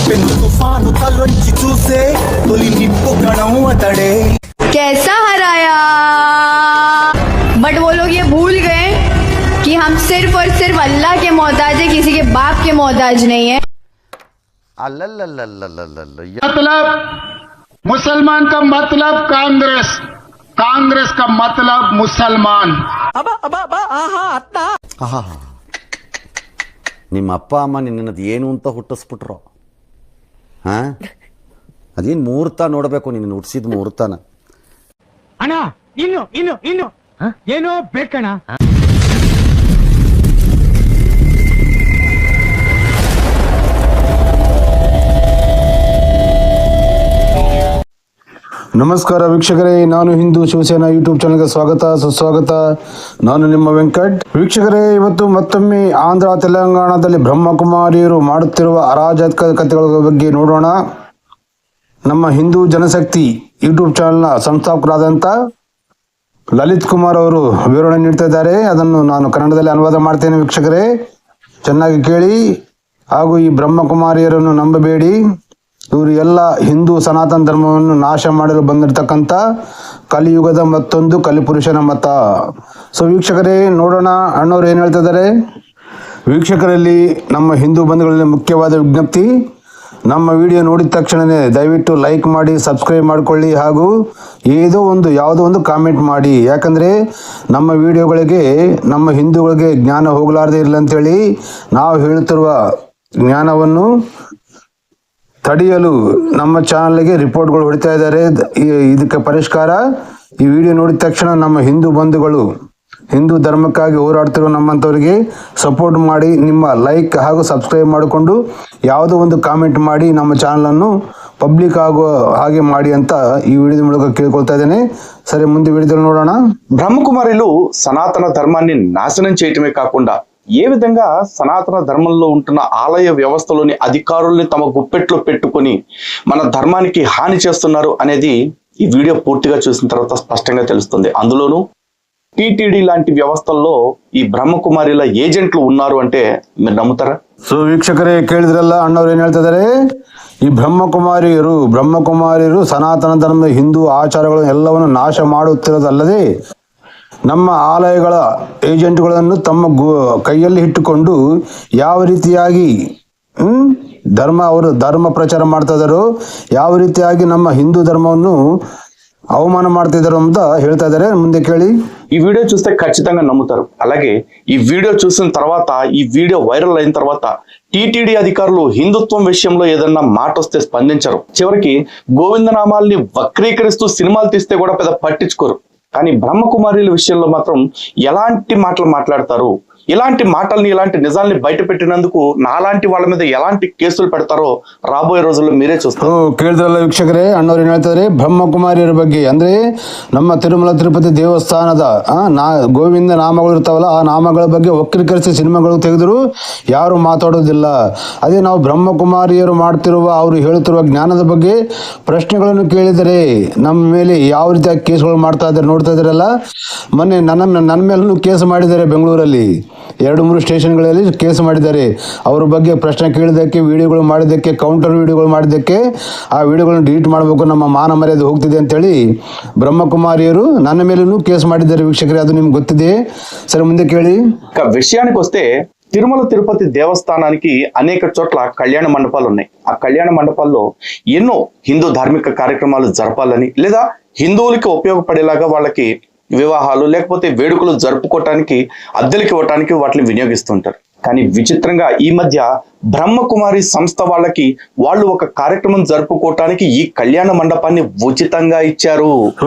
తుఫాను తలొంచి చూసే తొలి నిప్పు కణం అతడే कैसा हराया। बट वो लोग ये भूल गए कि हम सिर्फ और सिर्फ अल्लाह के मोहताज है, किसी के बाप के मोहताज नहीं है। मतलब मुसलमान का मतलब कांग्रेस, कांग्रेस का मतलब मुसलमान। ನಿಮ್ಮ ಅಪ್ಪ ಅಮ್ಮ ನಿನ್ನದು ಏನು ಅಂತ ಹುಟ್ಟಿಸ್ಬಿಟ್ರು. ಹಾಂ, ಅದೇನು ಮುಹೂರ್ತ ನೋಡಬೇಕು, ನಿನ್ನ ಹುಟ್ಟಿಸಿದ ಮುಹೂರ್ತನ. ಅಣ್ಣ ಇನ್ನು ಇನ್ನು ಇನ್ನು ಏನೋ ಬೇಕಣ್ಣ. ನಮಸ್ಕಾರ ವೀಕ್ಷಕರೇ, ನಾನು ಹಿಂದೂ ಶಿವಸೇನಾ ಯೂಟ್ಯೂಬ್ ಚಾನಲ್ಗೆ ಸ್ವಾಗತ ಸುಸ್ವಾಗತ. ನಾನು ನಿಮ್ಮ ವೆಂಕಟ್. ವೀಕ್ಷಕರೇ, ಇವತ್ತು ಮತ್ತೊಮ್ಮೆ ಆಂಧ್ರ ತೆಲಂಗಾಣದಲ್ಲಿ ಬ್ರಹ್ಮಕುಮಾರಿಯರು ಮಾಡುತ್ತಿರುವ ಅರಾಜಕತೆಗಳ ಬಗ್ಗೆ ನೋಡೋಣ. ನಮ್ಮ ಹಿಂದೂ ಜನಶಕ್ತಿ ಯೂಟ್ಯೂಬ್ ಚಾನಲ್ನ ಸಂಸ್ಥಾಪಕರಾದಂಥ ಲಲಿತ್ ಕುಮಾರ್ ಅವರು ವಿವರಣೆ ನೀಡ್ತಾ ಇದ್ದಾರೆ. ಅದನ್ನು ನಾನು ಕನ್ನಡದಲ್ಲಿ ಅನುವಾದ ಮಾಡ್ತೇನೆ. ವೀಕ್ಷಕರೇ, ಚೆನ್ನಾಗಿ ಕೇಳಿ. ಹಾಗೂ ಈ ಬ್ರಹ್ಮಕುಮಾರಿಯರನ್ನು ನಂಬಬೇಡಿ. ಇವರು ಎಲ್ಲ ಹಿಂದೂ ಸನಾತನ ಧರ್ಮವನ್ನು ನಾಶ ಮಾಡಲು ಬಂದಿರತಕ್ಕಂಥ ಕಲಿಯುಗದ ಮತ್ತೊಂದು ಕಲಿಪುರುಷನ ಮತ. ಸೊ ವೀಕ್ಷಕರೇ, ನೋಡೋಣ ಅಣ್ಣವ್ರು ಏನು ಹೇಳ್ತಾ ಇದ್ದಾರೆ. ವೀಕ್ಷಕರಲ್ಲಿ ನಮ್ಮ ಹಿಂದೂ ಬಂಧುಗಳಲ್ಲಿ ಮುಖ್ಯವಾದ ವಿಜ್ಞಪ್ತಿ, ನಮ್ಮ ವಿಡಿಯೋ ನೋಡಿದ ತಕ್ಷಣವೇ ದಯವಿಟ್ಟು ಲೈಕ್ ಮಾಡಿ, ಸಬ್ಸ್ಕ್ರೈಬ್ ಮಾಡಿಕೊಳ್ಳಿ, ಹಾಗೂ ಯಾವುದೋ ಒಂದು ಕಾಮೆಂಟ್ ಮಾಡಿ. ಯಾಕಂದರೆ ನಮ್ಮ ವಿಡಿಯೋಗಳಿಗೆ, ನಮ್ಮ ಹಿಂದೂಗಳಿಗೆ ಜ್ಞಾನ ಹೋಗಲಾರದೇ ಇರಲಿ ಅಂತೇಳಿ ನಾವು ಹೇಳುತ್ತಿರುವ ಜ್ಞಾನವನ್ನು ತಡೆಯಲು ನಮ್ಮ ಚಾನಲ್ಗೆ ರಿಪೋರ್ಟ್ಗಳು ಹೊಡಿತಾ ಇದ್ದಾರೆ. ಇದಕ್ಕೆ ಪರಿಷ್ಕಾರ ಈ ವಿಡಿಯೋ ನೋಡಿದ ತಕ್ಷಣ ನಮ್ಮ ಹಿಂದೂ ಬಂಧುಗಳು, ಹಿಂದೂ ಧರ್ಮಕ್ಕಾಗಿ ಹೋರಾಡ್ತಿರೋ ನಮ್ಮಂಥವ್ರಿಗೆ ಸಪೋರ್ಟ್ ಮಾಡಿ, ನಿಮ್ಮ ಲೈಕ್ ಹಾಗೂ ಸಬ್ಸ್ಕ್ರೈಬ್ ಮಾಡಿಕೊಂಡು ಯಾವುದೋ ಒಂದು ಕಾಮೆಂಟ್ ಮಾಡಿ ನಮ್ಮ ಚಾನಲನ್ನು ಪಬ್ಲಿಕ್ ಆಗುವ ಹಾಗೆ ಮಾಡಿ ಅಂತ ಈ ವಿಡಿಯೋದ ಮೂಲಕ ಕೇಳ್ಕೊಳ್ತಾ ఇದ್ದೇನೆ. సరే, ముందు వీడియోలో ನೋಡೋಣ. బ్రహ్మకుమారిలు సనాతన ధర్మాన్ని నాశనం చేయటమే కాకుండా ఏ విధంగా సనాతన ధర్మంలో ఉంటున్న ఆలయ వ్యవస్థలోని అధికారుల్ని తమ గుప్పెట్లో పెట్టుకొని మన ధర్మానికి హాని చేస్తున్నారు అనేది ఈ వీడియో పూర్తిగా చూసిన తర్వాత స్పష్టంగా తెలుస్తుంది. అందులోనూ టిటిడి లాంటి వ్యవస్థల్లో ఈ బ్రహ్మకుమారిల ఏజెంట్లు ఉన్నారు అంటే మీరు నమ్ముతారా? ಸೊ ವೀಕ್ಷಕರೇ, ಕೇಳಿದ್ರಲ್ಲ ಅಣ್ಣವ್ರು ಏನು ಹೇಳ್ತಾ ಇದ್ದಾರೆ. ಈ ಬ್ರಹ್ಮಕುಮಾರಿಯರು ಸನಾತನ ಧರ್ಮದ ಹಿಂದೂ ಆಚಾರಗಳು ಎಲ್ಲವನ್ನು ನಾಶ ಮಾಡುತ್ತಿರೋದಲ್ಲದೆ ನಮ್ಮ ಆಲಯಗಳ ಏಜೆಂಟ್ಗಳನ್ನು ತಮ್ಮ ಕೈಯಲ್ಲಿ ಇಟ್ಟುಕೊಂಡು ಯಾವ ರೀತಿಯಾಗಿ ಅವರು ಧರ್ಮ ಪ್ರಚಾರ ಮಾಡ್ತಾ ಇದ್ದಾರೋ, ಯಾವ ರೀತಿಯಾಗಿ ನಮ್ಮ ಹಿಂದೂ ಧರ್ಮವನ್ನು అవమానం ಮಾಡ್ತಿದ್ದಾರೆ ಅಂತ ಹೇಳ್ತಾ ಇದ್ದಾರೆ. ಮುಂದೆ ಕೇಳಿ. ఈ వీడియో చూస్తే ఖచ్చితంగా నమ్ముతారు. అలాగే ఈ వీడియో చూసిన తర్వాత, ఈ వీడియో వైరల్ అయిన తర్వాత టిటిడి అధికారులు హిందుత్వం విషయంలో ఏదన్నా మాట వస్తే స్పందించరు. చివరికి గోవిందనామాల్ని వక్రీకరిస్తూ సినిమాలు తీస్తే కూడా పెద్ద పట్టించుకోరు. కానీ బ్రహ్మకుమారిల విషయంలో మాత్రం ఎలాంటి మాటలు మాట్లాడతారు, ఇలాంటి మాటల్ని, ఇలాంటి నిజాల్ని బయట పెట్టినందుకు నాలాంటి వాళ్ళ మీద ఎలాంటి కేసులు పెడతారో రాబోయే రోజుల్లో మీరే చూస్తారు. ಕೇಳಿದ್ರಲ್ಲ ವೀಕ್ಷಕರೇ, ಅಣ್ಣವ್ರು ಏನ್ ಹೇಳ್ತಾರೆ ಬ್ರಹ್ಮಕುಮಾರಿಯರ ಬಗ್ಗೆ. ಅಂದ್ರೆ ನಮ್ಮ ತಿರುಮಲ ತಿರುಪತಿ ದೇವಸ್ಥಾನದ ಗೋವಿಂದ ನಾಮಗಳು ಇರ್ತಾವಲ್ಲ, ಆ ನಾಮಗಳ ಬಗ್ಗೆ ವಕ್ರೀಕರಿಸಿ ಸಿನಿಮಾಗಳು ತೆಗೆದ್ರು ಯಾರು ಮಾತಾಡೋದಿಲ್ಲ. ಅದೇ ನಾವು ಬ್ರಹ್ಮಕುಮಾರಿಯರು ಮಾಡ್ತಿರುವ, ಅವರು ಹೇಳುತ್ತಿರುವ ಜ್ಞಾನದ ಬಗ್ಗೆ ಪ್ರಶ್ನೆಗಳನ್ನು ಕೇಳಿದರೆ ನಮ್ಮ ಮೇಲೆ ಯಾವ ರೀತಿಯಾಗಿ ಕೇಸ್ಗಳು ಮಾಡ್ತಾ ಇದ್ದಾರೆ ನೋಡ್ತಾ ಇದ್ದಾರಲ್ಲ. ಮೊನ್ನೆ ನನ್ನ ಮೇಲೂ ಕೇಸ್ ಮಾಡಿದ್ದಾರೆ. ಬೆಂಗಳೂರಲ್ಲಿ 2-3 ಸ್ಟೇಷನ್ಗಳಲ್ಲಿ ಕೇಸ್ ಮಾಡಿದ್ದಾರೆ. ಅವ್ರ ಬಗ್ಗೆ ಪ್ರಶ್ನೆ ಕೇಳಿದ್ದಕ್ಕೆ, ವಿಡಿಯೋಗಳು ಮಾಡಿದ್ದಕ್ಕೆ, ಕೌಂಟರ್ ವಿಡಿಯೋಗಳು ಮಾಡಿದ್ದಕ್ಕೆ ಆ ವಿಡಿಯೋಗಳನ್ನು ಡಿಲೀಟ್ ಮಾಡಬೇಕು, ನಮ್ಮ ಮಾನ ಮರ್ಯಾದೆ ಹೋಗ್ತಿದೆ ಅಂತೇಳಿ ಬ್ರಹ್ಮಕುಮಾರಿಯರು ನನ್ನ ಮೇಲೂ ಕೇಸ್ ಮಾಡಿದ್ದಾರೆ. ವೀಕ್ಷಕರೇ, ಅದು ನಿಮ್ಗೆ ಗೊತ್ತಿದೆ. ಸರಿ, ಮುಂದೆ ಕೇಳಿ. విషయానికి వస్తే తిరుమల తిరుపతి దేవస్థానానికి అనేక చోట్ల కళ్యాణ మండపాలు ఉన్నాయి. ఆ కళ్యాణ మండపాల్లో ఎన్నో హిందూ ధార్మిక కార్యక్రమాలు జరపాలని, లేదా హిందువులకి ఉపయోగపడేలాగా వాళ్ళకి వివాహాలు లేకపోతే వేడుకలు జరుపుకోవటానికి, అద్దెలకి ఇవ్వటానికి వాటిని వినియోగిస్తుంటారు. కానీ విచిత్రంగా ఈ మధ్య బ్రహ్మకుమారి సంస్థ వాళ్ళు ఒక కార్యక్రమం జరుపుకోవటానికి ఈ కళ్యాణ మండపాన్ని ఉచితంగా ఇచ్చారు.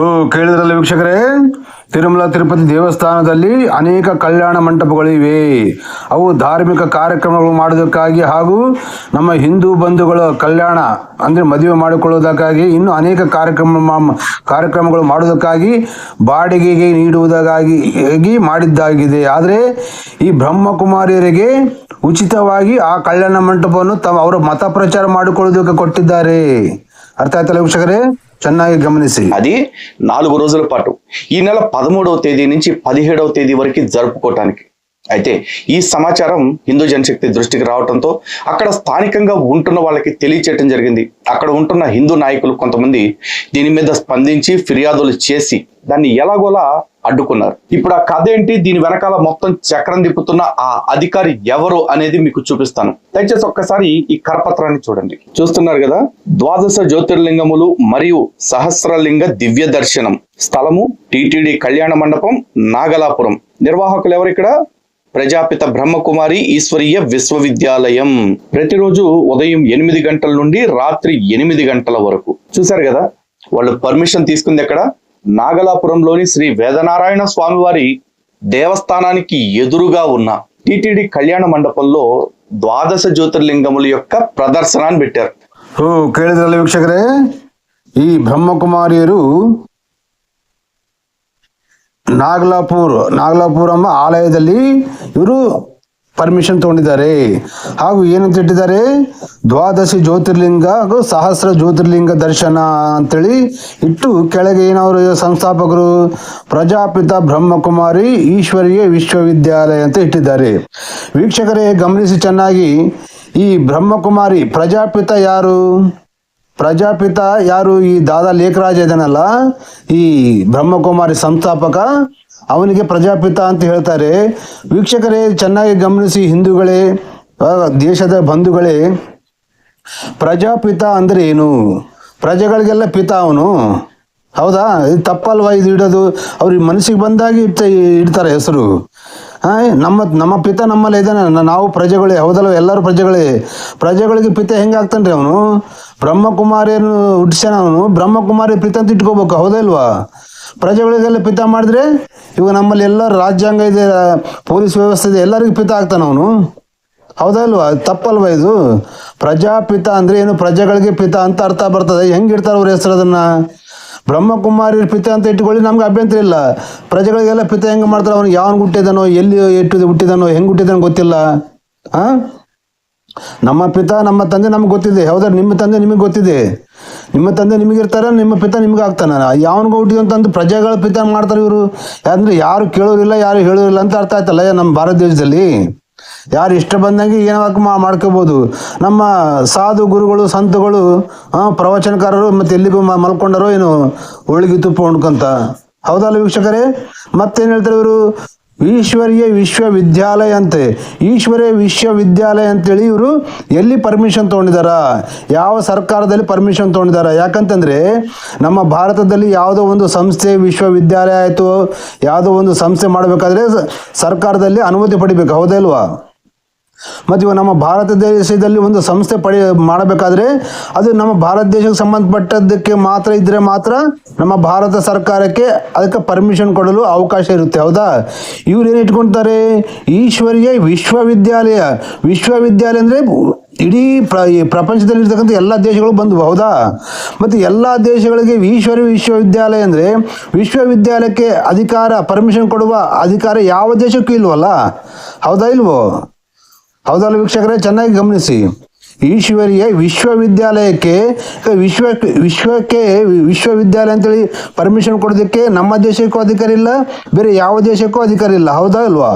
ಕೇಳಿದ್ರಲ್ಲ ವೀಕ್ಷಕರೇ, ತಿರುಮಲ ತಿರುಪತಿ ದೇವಸ್ಥಾನದಲ್ಲಿ ಅನೇಕ ಕಲ್ಯಾಣ ಮಂಟಪಗಳಿವೆ. ಅವು ಧಾರ್ಮಿಕ ಕಾರ್ಯಕ್ರಮಗಳು ಮಾಡೋದಕ್ಕಾಗಿ ಹಾಗೂ ನಮ್ಮ ಹಿಂದೂ ಬಂಧುಗಳ ಕಲ್ಯಾಣ ಅಂದರೆ ಮದುವೆ ಮಾಡಿಕೊಳ್ಳುವುದಕ್ಕಾಗಿ, ಇನ್ನು ಅನೇಕ ಕಾರ್ಯಕ್ರಮಗಳು ಮಾಡೋದಕ್ಕಾಗಿ ಬಾಡಿಗೆಗೆ ನೀಡುವುದಕ್ಕಾಗಿ ಮಾಡಿದ್ದಾಗಿದೆ. ಆದರೆ ಈ ಬ್ರಹ್ಮಕುಮಾರಿಯರಿಗೆ ಉಚಿತವಾಗಿ ಆ ಕಲ್ಯಾಣ ಮಂಟಪವನ್ನು ಅವರ ಮತ ಪ್ರಚಾರ ಮಾಡಿಕೊಳ್ಳುವುದಕ್ಕೆ ಕೊಟ್ಟಿದ್ದಾರೆ. అర్థ అవుతా వీక్షకరే, ಚೆನ್ನಾಗಿ గమనించి. అది 4 రోజుల పాటు ఈ నెల 13వ తేదీ నుంచి 17వ తేదీ వరకు జరుపుకోవటానికి అయితే ఈ సమాచారం హిందూ జనశక్తి దృష్టికి రావడంతో అక్కడ స్థానికంగా ఉంటున్న వాళ్ళకి తెలియచేయటం జరిగింది. అక్కడ ఉంటున్న హిందూ నాయకులు కొంతమంది దీని మీద స్పందించి ఫిర్యాదులు చేసి దాన్ని ఎలాగోలా అడ్డుకున్నారు. ఇప్పుడు ఆ కథ ఏంటి, దీని వెనకాల మొత్తం చక్రం తిప్పుతున్న ఆ అధికారి ఎవరు అనేది మీకు చూపిస్తాను. దయచేసి ఒక్కసారి ఈ కరపత్రాన్ని చూడండి. చూస్తున్నారు కదా, 12 జ్యోతిర్లింగములు మరియు సహస్రలింగ దివ్య దర్శనం, స్థలము టిటిడి కళ్యాణ మండపం, నాగలాపురం. నిర్వాహకులు ఎవరు ఇక్కడ? ప్రజాపిత బ్రహ్మకుమారి ఈశ్వరీయ విశ్వవిద్యాలయం. ప్రతిరోజు ఉదయం 8 గంటల నుండి రాత్రి 8 గంటల వరకు. చూశారు కదా, వాళ్ళు పర్మిషన్ తీసుకుంది ఎక్కడ? నాగలాపురంలోని శ్రీ వేదనారాయణ స్వామివారి దేవస్థానానికి ఎదురుగా ఉన్న టిటిడి కళ్యాణ మండపంలో 12 జ్యోతిర్లింగముల యొక్క ప్రదర్శనాన్ని పెట్టారు. ಕೇಳಿದ್ರಲ್ಲ ವೀಕ್ಷಕರೇ, ಈ ಬ್ರಹ್ಮಕುಮಾರಿಯರು ನಾಗಲಾಪುರಂ ಆಲಯದಲ್ಲಿ ಇವರು ಪರ್ಮಿಷನ್ ತಗೊಂಡಿದ್ದಾರೆ. ಹಾಗೂ ಏನಂತ ಇಟ್ಟಿದ್ದಾರೆ, 12 ಜ್ಯೋತಿರ್ಲಿಂಗ ಹಾಗೂ ಸಹಸ್ರ ಜ್ಯೋತಿರ್ಲಿಂಗ ದರ್ಶನ ಅಂತೇಳಿ ಇಟ್ಟು ಕೆಳಗೆ ಏನವರು ಸಂಸ್ಥಾಪಕರು ಪ್ರಜಾಪಿತ ಬ್ರಹ್ಮಕುಮಾರಿ ಈಶ್ವರೀಯ ವಿಶ್ವವಿದ್ಯಾಲಯ ಅಂತ ಇಟ್ಟಿದ್ದಾರೆ. ವೀಕ್ಷಕರೇ ಗಮನಿಸಿ ಚೆನ್ನಾಗಿ, ಈ ಬ್ರಹ್ಮಕುಮಾರಿ ಪ್ರಜಾಪಿತ ಯಾರು? ಈ ದಾದಾ ಲೇಖರಾಜ ಇದಾನಲ್ಲ, ಈ ಬ್ರಹ್ಮಕುಮಾರಿ ಸಂಸ್ಥಾಪಕ, ಅವನಿಗೆ ಪ್ರಜಾಪಿತ ಅಂತ ಹೇಳ್ತಾರೆ. ವೀಕ್ಷಕರೇ ಚೆನ್ನಾಗಿ ಗಮನಿಸಿ, ಹಿಂದೂಗಳೇ, ದೇಶದ ಬಂಧುಗಳೇ, ಪ್ರಜಾಪಿತ ಅಂದ್ರೆ ಏನು? ಪ್ರಜೆಗಳಿಗೆಲ್ಲ ಪಿತ ಅವನು, ಹೌದಾ? ಇದು ತಪ್ಪಲ್ವಾ ಇದು ಇಡೋದು? ಅವ್ರಿಗೆ ಮನಸ್ಸಿಗೆ ಬಂದಾಗಿ ಇಡ್ತಾರೆ ಹೆಸರು. ನಮ್ಮ ಪಿತ ನಮ್ಮಲ್ಲಿ ಇದ್ದಾನೆ, ನಾವು ಪ್ರಜೆಗಳೇ, ಹೌದಲ್ವ? ಎಲ್ಲರೂ ಪ್ರಜೆಗಳಿಗೆ ಪಿತ ಹೆಂಗಾಗ್ತಾನ್ರಿ ಅವನು? ಬ್ರಹ್ಮಕುಮಾರಿಯನ್ನು ಹುಟ್ಟಿಸ್ಯಾನ ಅವನು, ಬ್ರಹ್ಮಕುಮಾರಿ ಪಿತ ಅಂತ ಇಟ್ಕೋಬೇಕು, ಹೌದಲ್ವಾ? ಪ್ರಜೆಗಳಿಗೆಲ್ಲ ಪಿತ ಮಾಡಿದ್ರೆ ಇವಾಗ ನಮ್ಮಲ್ಲಿ ಎಲ್ಲ ರಾಜ್ಯಾಂಗ ಇದೆ, ಪೊಲೀಸ್ ವ್ಯವಸ್ಥೆ ಇದೆ, ಎಲ್ಲರಿಗೂ ಪಿತ ಆಗ್ತಾನ ಅವನು, ಹೌದಲ್ವಾ? ತಪ್ಪಲ್ವಾ ಇದು? ಪ್ರಜಾಪಿತ ಅಂದ್ರೆ ಏನು? ಪ್ರಜೆಗಳಿಗೆ ಪಿತ ಅಂತ ಅರ್ಥ ಬರ್ತದೆ. ಹೆಂಗಿಡ್ತಾರೆ ಅವ್ರ ಹೆಸರು? ಅದನ್ನ ಬ್ರಹ್ಮಕುಮಾರಿ ಪಿತ ಅಂತ ಇಟ್ಕೊಳ್ಳಿ, ನಮ್ಗೆ ಅಭ್ಯಂತರ ಇಲ್ಲ. ಪ್ರಜೆಗಳಿಗೆಲ್ಲ ಪಿತ ಹೆಂಗೆ ಮಾಡ್ತಾರೆ? ಅವನು ಯಾವನ್ ಹುಟ್ಟಿದಾನೋ, ಎಲ್ಲಿ ಹುಟ್ಟಿದಾನೋ, ಹೆಂಗ್ ಹುಟ್ಟಿದಾನೋ ಗೊತ್ತಿಲ್ಲ. ನಮ್ಮ ಪಿತ ನಮ್ಮ ತಂದೆ ನಮ್ಗೆ ಗೊತ್ತಿದೆ, ಹೌದಾ? ನಿಮ್ಮ ತಂದೆ ನಿಮಗೆ ಗೊತ್ತಿದೆ, ನಿಮ್ಮ ತಂದೆ ನಿಮಗಿರ್ತಾರ, ನಿಮ್ಮ ಪಿತ ನಿಮ್ಗೆ ಆಗ್ತಾನ. ಯಾವನ್ಗೂ ಹುಟ್ಟಿದಂತಂದು ಪ್ರಜೆಗಳ ಪಿತ ಮಾಡ್ತಾರೆ ಇವರು. ಅಂದ್ರೆ ಯಾರು ಕೇಳೋರಿಲ್ಲ, ಯಾರು ಹೇಳೋರಿಲ್ಲ ಅಂತ ಅರ್ಥ ಆಯ್ತಲ್ಲ ನಮ್ಮ ಭಾರತ ದೇಶದಲ್ಲಿ. ಯಾರು ಇಷ್ಟ ಬಂದಂಗೆ ಏನೋ ಮಾಡ್ಕೋಬಹುದು. ನಮ್ಮ ಸಾಧು ಗುರುಗಳು ಸಂತಗಳು ಪ್ರವಚನಕಾರರು ಮತ್ತೆ ಎಲ್ಲಿಗೂ ಮಲ್ಕೊಂಡರೋ ಏನು ಹೋಳಿಗೆ ತುಪ್ಪ ಉಣ್ಕೊಂತ, ಹೌದಲ್ಲ ವೀಕ್ಷಕರೇ? ಮತ್ತೇನು ಹೇಳ್ತಾರೆ ಇವರು? ಈಶ್ವರೀಯ ವಿಶ್ವವಿದ್ಯಾಲಯ ಅಂತೆ. ಈಶ್ವರೀಯ ವಿಶ್ವವಿದ್ಯಾಲಯ ಅಂತೇಳಿ ಇವರು ಎಲ್ಲಿ ಪರ್ಮಿಷನ್ ತೊಗೊಂಡಿದಾರ? ಯಾವ ಸರ್ಕಾರದಲ್ಲಿ ಪರ್ಮಿಷನ್ ತೊಗೊಂಡಿದಾರ? ಯಾಕಂತಂದ್ರೆ ನಮ್ಮ ಭಾರತದಲ್ಲಿ ಯಾವುದೋ ಒಂದು ಸಂಸ್ಥೆ ವಿಶ್ವವಿದ್ಯಾಲಯ ಆಯಿತು, ಯಾವುದೋ ಒಂದು ಸಂಸ್ಥೆ ಮಾಡಬೇಕಾದ್ರೆ ಸರ್ಕಾರದಲ್ಲಿ ಅನುಮತಿ ಪಡಿಬೇಕು, ಹೌದಾ ಇಲ್ವಾ? ಮತ್ತು ಇವಾಗ ನಮ್ಮ ಭಾರತ ದೇಶದಲ್ಲಿ ಒಂದು ಸಂಸ್ಥೆ ಮಾಡಬೇಕಾದ್ರೆ ಅದು ನಮ್ಮ ಭಾರತ ದೇಶಕ್ಕೆ ಸಂಬಂಧಪಟ್ಟದ್ದಕ್ಕೆ ಮಾತ್ರ ಇದ್ರೆ ಮಾತ್ರ ನಮ್ಮ ಭಾರತ ಸರ್ಕಾರಕ್ಕೆ ಅದಕ್ಕೆ ಪರ್ಮಿಷನ್ ಕೊಡಲು ಅವಕಾಶ ಇರುತ್ತೆ, ಹೌದಾ? ಇವ್ರು ಏನು ಇಟ್ಕೊಳ್ತಾರೆ? ಈಶ್ವರೀಯ ವಿಶ್ವವಿದ್ಯಾಲಯ. ವಿಶ್ವವಿದ್ಯಾಲಯ ಅಂದರೆ ಇಡೀ ಪ್ರಪಂಚದಲ್ಲಿ ಇರ್ತಕ್ಕಂಥ ಎಲ್ಲ ದೇಶಗಳು ಬಂದವು, ಹೌದಾ? ಮತ್ತು ಎಲ್ಲ ದೇಶಗಳಿಗೆ ಈಶ್ವರೀಯ ವಿಶ್ವವಿದ್ಯಾಲಯ ಅಂದರೆ ವಿಶ್ವವಿದ್ಯಾಲಯಕ್ಕೆ ಪರ್ಮಿಷನ್ ಕೊಡುವ ಅಧಿಕಾರ ಯಾವ ದೇಶಕ್ಕೂ ಇಲ್ವಲ್ಲ, ಹೌದಾ ಇಲ್ವೋ? ಹೌದಲ್ಲ ವೀಕ್ಷಕರೇ? ಚೆನ್ನಾಗಿ ಗಮನಿಸಿ. ಈಶ್ವರೀಯ ವಿಶ್ವವಿದ್ಯಾಲಯಕ್ಕೆ ವಿಶ್ವವಿದ್ಯಾಲಯ ಅಂತೇಳಿ ಪರ್ಮಿಷನ್ ಕೊಡೋದಕ್ಕೆ ನಮ್ಮ ದೇಶಕ್ಕೂ ಅಧಿಕಾರ ಇಲ್ಲ, ಬೇರೆ ಯಾವ ದೇಶಕ್ಕೂ ಅಧಿಕಾರ ಇಲ್ಲ, ಹೌದಾ ಇಲ್ವಾ?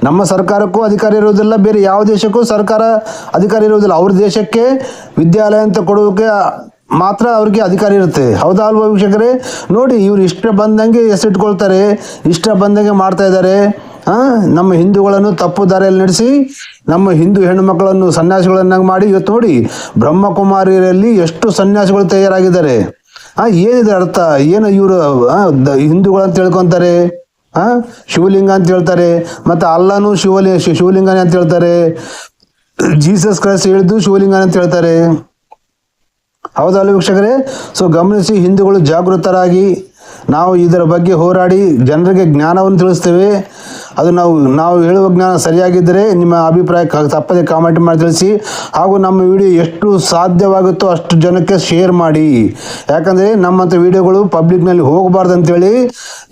ನಮ್ಮ ಸರ್ಕಾರಕ್ಕೂ ಅಧಿಕಾರ ಇರುವುದಿಲ್ಲ, ಬೇರೆ ಯಾವ ದೇಶಕ್ಕೂ ಸರ್ಕಾರ ಅಧಿಕಾರ ಇರುವುದಿಲ್ಲ. ಅವ್ರ ದೇಶಕ್ಕೆ ವಿದ್ಯಾಲಯ ಅಂತ ಕೊಡೋಕೆ ಮಾತ್ರ ಅವ್ರಿಗೆ ಅಧಿಕಾರ ಇರುತ್ತೆ, ಹೌದಾ ಅಲ್ವಾ ವೀಕ್ಷಕರೇ? ನೋಡಿ, ಇವ್ರು ಇಷ್ಟ ಬಂದಂಗೆ ಹೆಸರಿಟ್ಕೊಳ್ತಾರೆ, ಇಷ್ಟ ಬಂದಂಗೆ ಮಾಡ್ತಾ ಇದ್ದಾರೆ. ನಮ್ಮ ಹಿಂದೂಗಳನ್ನು ತಪ್ಪು ದಾರಿಯಲ್ಲಿ ನಡೆಸಿ ನಮ್ಮ ಹಿಂದೂ ಹೆಣ್ಣು ಮಕ್ಕಳನ್ನು ಸನ್ಯಾಸಿಗಳನ್ನಾಗಿ ಮಾಡಿ ಇವತ್ತು ನೋಡಿ ಬ್ರಹ್ಮಕುಮಾರಿಯರಲ್ಲಿ ಎಷ್ಟು ಸನ್ಯಾಸಿಗಳು ತಯಾರಾಗಿದ್ದಾರೆ. ಏನಿದೆ ಅರ್ಥ? ಏನು ಇವರು ಹಿಂದೂಗಳಂತ ಹೇಳ್ಕೊಂತಾರೆ, ಶಿವಲಿಂಗ ಅಂತ ಹೇಳ್ತಾರೆ, ಮತ್ತು ಅಲ್ಲನೂ ಶಿವಲಿಂಗನೇ ಅಂತ ಹೇಳ್ತಾರೆ, ಜೀಸಸ್ ಕ್ರೈಸ್ಟ್ ಹೇಳಿದ್ದು ಶಿವಲಿಂಗನೇ ಅಂತ ಹೇಳ್ತಾರೆ, ಹೌದಲ್ಲ ವೀಕ್ಷಕರೇ? ಸೊ ಗಮನಿಸಿ, ಹಿಂದೂಗಳು ಜಾಗೃತರಾಗಿ ನಾವು ಇದರ ಬಗ್ಗೆ ಹೋರಾಡಿ ಜನರಿಗೆ ಜ್ಞಾನವನ್ನು ತಿಳಿಸ್ತೇವೆ. ಅದು ನಾವು ಹೇಳುವ ಜ್ಞಾನ ಸರಿಯಾಗಿದ್ದರೆ ನಿಮ್ಮ ಅಭಿಪ್ರಾಯ ತಪ್ಪದೆ ಕಾಮೆಂಟ್ ಮಾಡಿ ತಿಳಿಸಿ. ಹಾಗೂ ನಮ್ಮ ವಿಡಿಯೋ ಎಷ್ಟು ಸಾಧ್ಯವಾಗುತ್ತೋ ಅಷ್ಟು ಜನಕ್ಕೆ ಶೇರ್ ಮಾಡಿ. ಯಾಕಂದರೆ ನಮ್ಮಂಥ ವಿಡಿಯೋಗಳು ಪಬ್ಲಿಕ್ನಲ್ಲಿ ಹೋಗಬಾರ್ದು ಅಂತೇಳಿ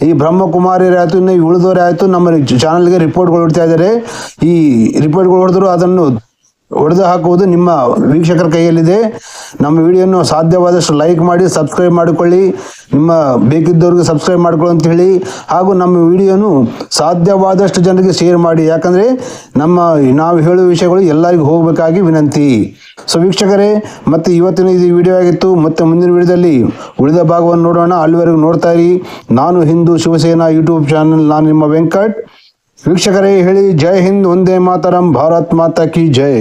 ಈ ಬ್ರಹ್ಮಕುಮಾರಿಯರೇ ಆಯಿತು, ಇನ್ನು ಉಳಿದವರೇ ಆಯಿತು ನಮ್ಮ ಚಾನಲ್ಗೆ ರಿಪೋರ್ಟ್ಗಳು ಹೊಡ್ತಾ ಇದ್ದಾರೆ. ಈ ರಿಪೋರ್ಟ್ಗಳು ಹೊಡೆದ್ರು ಅದನ್ನು ಹೊಡೆದು ಹಾಕುವುದು ನಿಮ್ಮ ವೀಕ್ಷಕರ ಕೈಯಲ್ಲಿದೆ. ನಮ್ಮ ವಿಡಿಯೋವನ್ನು ಸಾಧ್ಯವಾದಷ್ಟು ಲೈಕ್ ಮಾಡಿ, ಸಬ್ಸ್ಕ್ರೈಬ್ ಮಾಡಿಕೊಳ್ಳಿ, ನಿಮ್ಮ ಬೇಕಿದ್ದವ್ರಿಗೆ ಸಬ್ಸ್ಕ್ರೈಬ್ ಮಾಡಿಕೊಳ್ಳಿ ಅಂತ ಹೇಳಿ. ಹಾಗೂ ನಮ್ಮ ವಿಡಿಯೋನು ಸಾಧ್ಯವಾದಷ್ಟು ಜನರಿಗೆ ಶೇರ್ ಮಾಡಿ, ಯಾಕಂದರೆ ನಾವು ಹೇಳುವ ವಿಷಯಗಳು ಎಲ್ಲರಿಗೂ ಹೋಗಬೇಕಾಗಿ ವಿನಂತಿ. ಸೊ ವೀಕ್ಷಕರೇ, ಮತ್ತೆ ಇವತ್ತಿನ ಇದು ವಿಡಿಯೋ ಆಗಿತ್ತು. ಮತ್ತೆ ಮುಂದಿನ ವಿಡಿಯೋದಲ್ಲಿ ಉಳಿದ ಭಾಗವನ್ನು ನೋಡೋಣ. ಅಲ್ಲಿವರೆಗೂ ನೋಡ್ತಾ ಇರಿ ನಾನು ಹಿಂದೂ ಶಿವಸೇನಾ ಯೂಟ್ಯೂಬ್ ಚಾನಲ್. ನಾನು ನಿಮ್ಮ ವೆಂಕಟ್. ವೀಕ್ಷಕರೇ ಹೇಳಿ, ಜೈ ಹಿಂದ್, ಒಂದೇ ಮಾತರಂ, ಭಾರತ್ ಮಾತಾ ಕಿ ಜೈ.